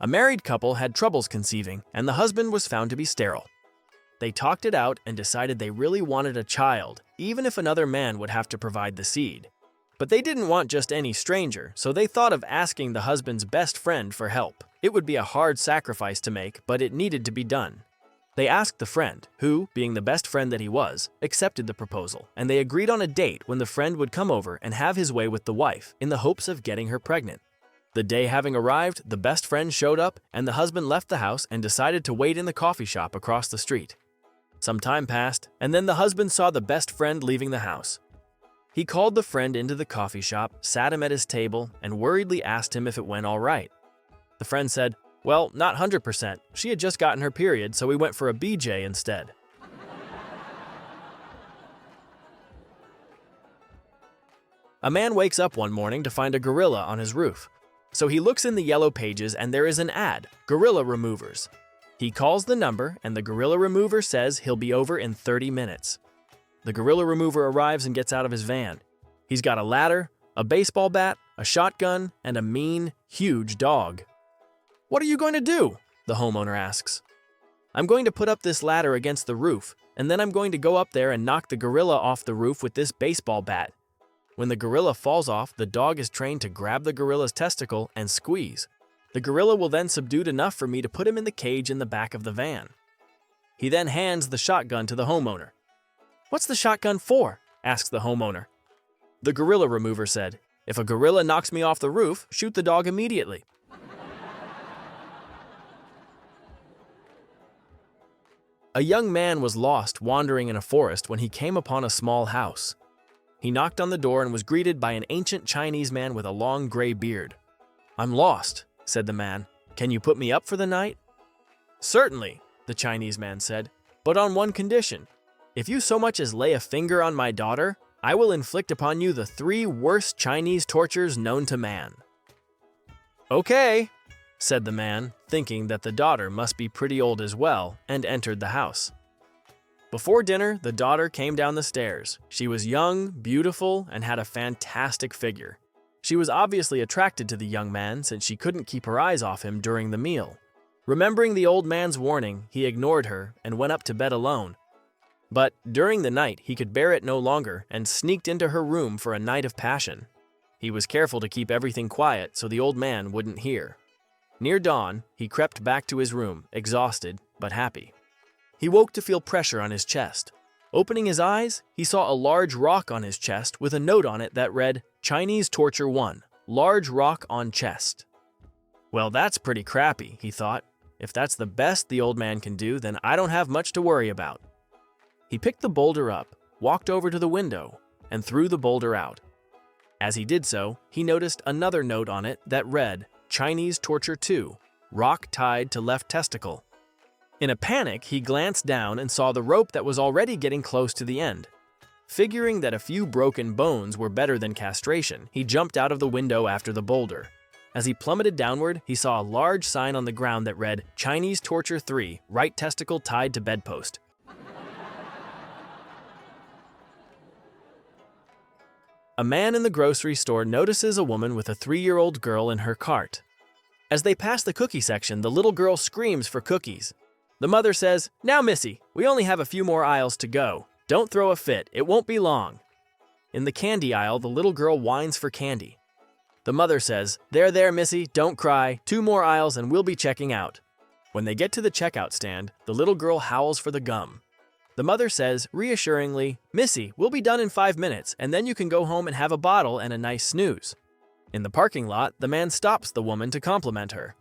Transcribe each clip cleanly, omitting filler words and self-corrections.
A married couple had troubles conceiving, and the husband was found to be sterile. They talked it out and decided they really wanted a child, even if another man would have to provide the seed. But they didn't want just any stranger, so they thought of asking the husband's best friend for help. It would be a hard sacrifice to make, but it needed to be done. They asked the friend, who, being the best friend that he was, accepted the proposal, and they agreed on a date when the friend would come over and have his way with the wife, in the hopes of getting her pregnant. The day having arrived, the best friend showed up, and the husband left the house and decided to wait in the coffee shop across the street. Some time passed, and then the husband saw the best friend leaving the house. He called the friend into the coffee shop, sat him at his table, and worriedly asked him if it went all right. The friend said, "Well, not 100%. She had just gotten her period, so we went for a BJ instead." A man wakes up one morning to find a gorilla on his roof. So he looks in the yellow pages and there is an ad, gorilla removers. He calls the number and the gorilla remover says he'll be over in 30 minutes. The gorilla remover arrives and gets out of his van. He's got a ladder, a baseball bat, a shotgun, and a mean, huge dog. "What are you going to do?" the homeowner asks. "I'm going to put up this ladder against the roof, and then I'm going to go up there and knock the gorilla off the roof with this baseball bat. When the gorilla falls off, the dog is trained to grab the gorilla's testicle and squeeze. The gorilla will then subdue enough for me to put him in the cage in the back of the van." He then hands the shotgun to the homeowner. "What's the shotgun for?" asks the homeowner. The gorilla remover said, "If a gorilla knocks me off the roof, shoot the dog immediately." A young man was lost wandering in a forest when he came upon a small house. He knocked on the door and was greeted by an ancient Chinese man with a long gray beard. "I'm lost," said the man. "Can you put me up for the night?" "Certainly," the Chinese man said, "but on one condition. If you so much as lay a finger on my daughter, I will inflict upon you the 3 worst Chinese tortures known to man." "Okay," said the man, thinking that the daughter must be pretty old as well, and entered the house. Before dinner, the daughter came down the stairs. She was young, beautiful, and had a fantastic figure. She was obviously attracted to the young man since she couldn't keep her eyes off him during the meal. Remembering the old man's warning, he ignored her and went up to bed alone. But during the night, he could bear it no longer and sneaked into her room for a night of passion. He was careful to keep everything quiet so the old man wouldn't hear. Near dawn, he crept back to his room, exhausted but happy. He woke to feel pressure on his chest. Opening his eyes, he saw a large rock on his chest with a note on it that read, "Chinese Torture 1, large rock on chest." Well, that's pretty crappy, he thought. If that's the best the old man can do, then I don't have much to worry about. He picked the boulder up, walked over to the window, and threw the boulder out. As he did so, he noticed another note on it that read, "Chinese Torture 2, rock tied to left testicle." In a panic, he glanced down and saw the rope that was already getting close to the end. Figuring that a few broken bones were better than castration, he jumped out of the window after the boulder. As he plummeted downward, he saw a large sign on the ground that read, "Chinese Torture 3, right testicle tied to bedpost." A man in the grocery store notices a woman with a 3-year-old girl in her cart. As they pass the cookie section, the little girl screams for cookies. The mother says, "Now, Missy, we only have a few more aisles to go. Don't throw a fit, it won't be long." In the candy aisle, the little girl whines for candy. The mother says, There, Missy, don't cry. 2 more aisles and we'll be checking out." When they get to the checkout stand, the little girl howls for the gum. The mother says, reassuringly, "Missy, we'll be done in 5 minutes, and then you can go home and have a bottle and a nice snooze." In the parking lot, the man stops the woman to compliment her.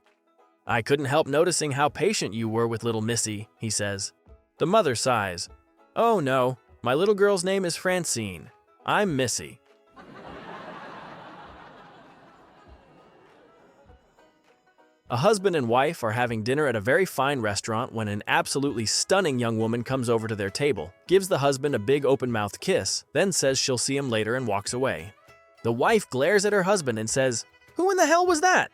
"I couldn't help noticing how patient you were with little Missy," he says. The mother sighs. "Oh no, my little girl's name is Francine. I'm Missy." A husband and wife are having dinner at a very fine restaurant when an absolutely stunning young woman comes over to their table, gives the husband a big open-mouthed kiss, then says she'll see him later and walks away. The wife glares at her husband and says, "Who in the hell was that?"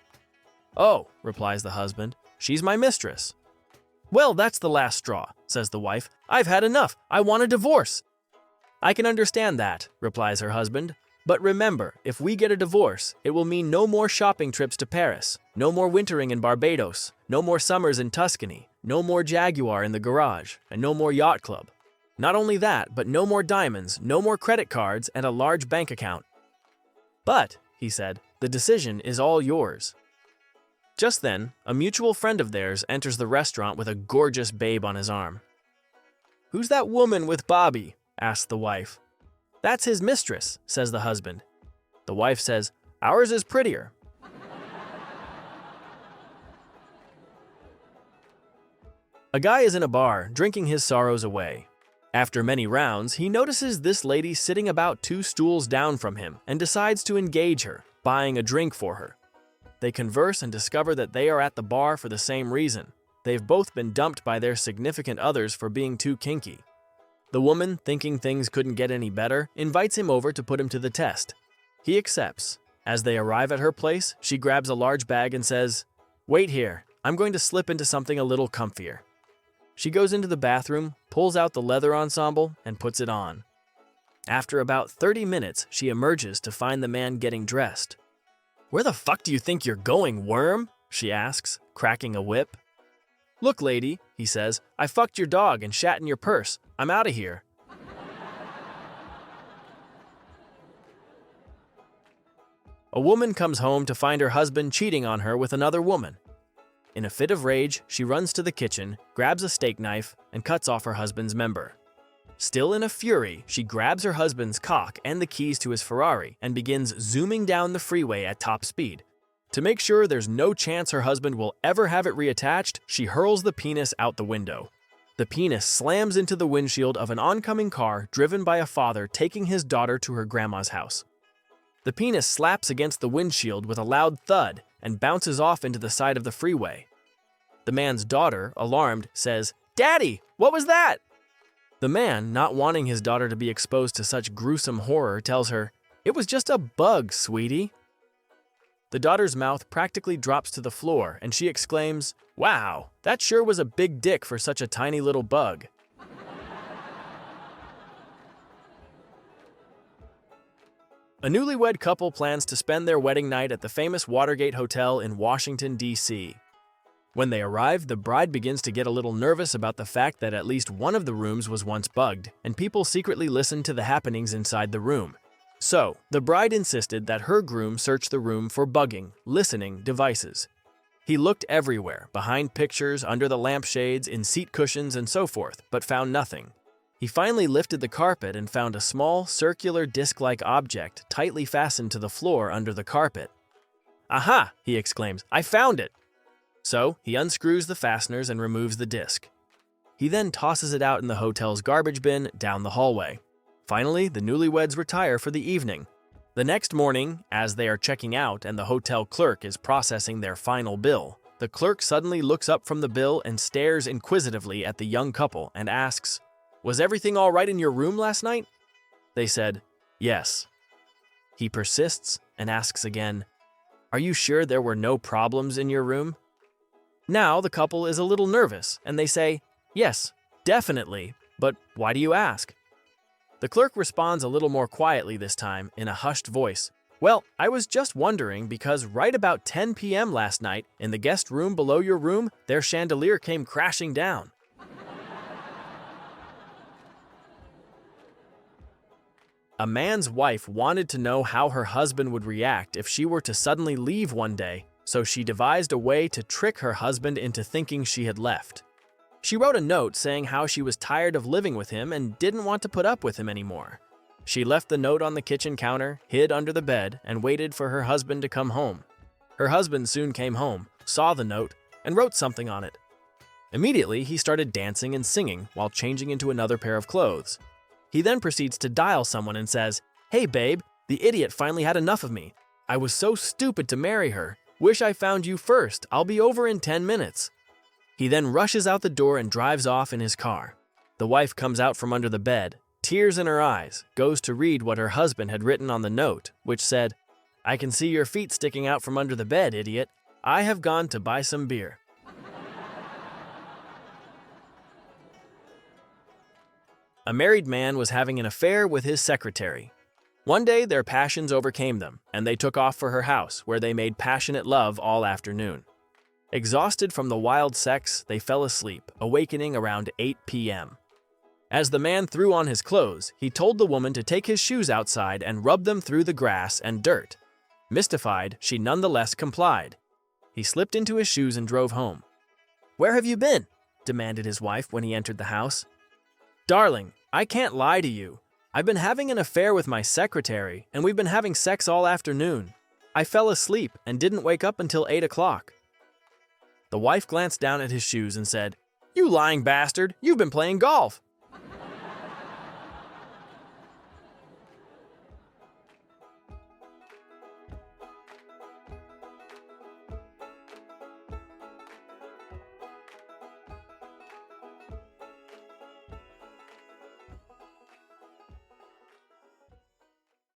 "Oh," replies the husband, "she's my mistress." "Well, that's the last straw," says the wife. "I've had enough. I want a divorce." "I can understand that," replies her husband. But remember, if we get a divorce, it will mean no more shopping trips to Paris, no more wintering in Barbados, no more summers in Tuscany, no more Jaguar in the garage, and no more yacht club. Not only that, but no more diamonds, no more credit cards, and a large bank account. But, he said, the decision is all yours. Just then, a mutual friend of theirs enters the restaurant with a gorgeous babe on his arm. "Who's that woman with Bobby?" asked the wife. "That's his mistress," says the husband. The wife says, "Ours is prettier." A guy is in a bar, drinking his sorrows away. After many rounds, he notices this lady sitting about 2 stools down from him and decides to engage her, buying a drink for her. They converse and discover that they are at the bar for the same reason. They've both been dumped by their significant others for being too kinky. The woman, thinking things couldn't get any better, invites him over to put him to the test. He accepts. As they arrive at her place, she grabs a large bag and says, "Wait here, I'm going to slip into something a little comfier." She goes into the bathroom, pulls out the leather ensemble, and puts it on. After about 30 minutes, she emerges to find the man getting dressed. "Where the fuck do you think you're going, worm?" she asks, cracking a whip. "Look, lady," he says, "I fucked your dog and shat in your purse. I'm out of here." A woman comes home to find her husband cheating on her with another woman. In a fit of rage, she runs to the kitchen, grabs a steak knife, and cuts off her husband's member. Still in a fury, she grabs her husband's cock and the keys to his Ferrari and begins zooming down the freeway at top speed. To make sure there's no chance her husband will ever have it reattached, she hurls the penis out the window. The penis slams into the windshield of an oncoming car driven by a father taking his daughter to her grandma's house. The penis slaps against the windshield with a loud thud and bounces off into the side of the freeway. The man's daughter, alarmed, says, "Daddy, what was that?" The man, not wanting his daughter to be exposed to such gruesome horror, tells her, "It was just a bug, sweetie." The daughter's mouth practically drops to the floor, and she exclaims, "Wow, that sure was a big dick for such a tiny little bug." A newlywed couple plans to spend their wedding night at the famous Watergate Hotel in Washington, D.C. When they arrive, the bride begins to get a little nervous about the fact that at least one of the rooms was once bugged, and people secretly listened to the happenings inside the room. So, the bride insisted that her groom search the room for bugging, listening devices. He looked everywhere, behind pictures, under the lampshades, in seat cushions, and so forth, but found nothing. He finally lifted the carpet and found a small, circular disc-like object tightly fastened to the floor under the carpet. "Aha!" he exclaims, "I found it!" So, he unscrews the fasteners and removes the disc. He then tosses it out in the hotel's garbage bin down the hallway. Finally, the newlyweds retire for the evening. The next morning, as they are checking out and the hotel clerk is processing their final bill, the clerk suddenly looks up from the bill and stares inquisitively at the young couple and asks, "Was everything all right in your room last night?" They said, "Yes." He persists and asks again, "Are you sure there were no problems in your room?" Now the couple is a little nervous, and they say, "Yes, definitely, but why do you ask?" The clerk responds a little more quietly this time, in a hushed voice. "Well, I was just wondering because right about 10 p.m. last night, in the guest room below your room, their chandelier came crashing down." A man's wife wanted to know how her husband would react if she were to suddenly leave one day, so she devised a way to trick her husband into thinking she had left. She wrote a note saying how she was tired of living with him and didn't want to put up with him anymore. She left the note on the kitchen counter, hid under the bed, and waited for her husband to come home. Her husband soon came home, saw the note, and wrote something on it. Immediately, he started dancing and singing while changing into another pair of clothes. He then proceeds to dial someone and says, "Hey babe, the idiot finally had enough of me. I was so stupid to marry her. Wish I found you first. I'll be over in 10 minutes. He then rushes out the door and drives off in his car. The wife comes out from under the bed, tears in her eyes, goes to read what her husband had written on the note, which said, "I can see your feet sticking out from under the bed, idiot. I have gone to buy some beer." A married man was having an affair with his secretary. One day, their passions overcame them, and they took off for her house, where they made passionate love all afternoon. Exhausted from the wild sex, they fell asleep, awakening around 8 p.m. As the man threw on his clothes, he told the woman to take his shoes outside and rub them through the grass and dirt. Mystified, she nonetheless complied. He slipped into his shoes and drove home. "Where have you been?" demanded his wife when he entered the house. "Darling, I can't lie to you. I've been having an affair with my secretary, and we've been having sex all afternoon. I fell asleep and didn't wake up until 8 o'clock. The wife glanced down at his shoes and said, "You lying bastard, you've been playing golf."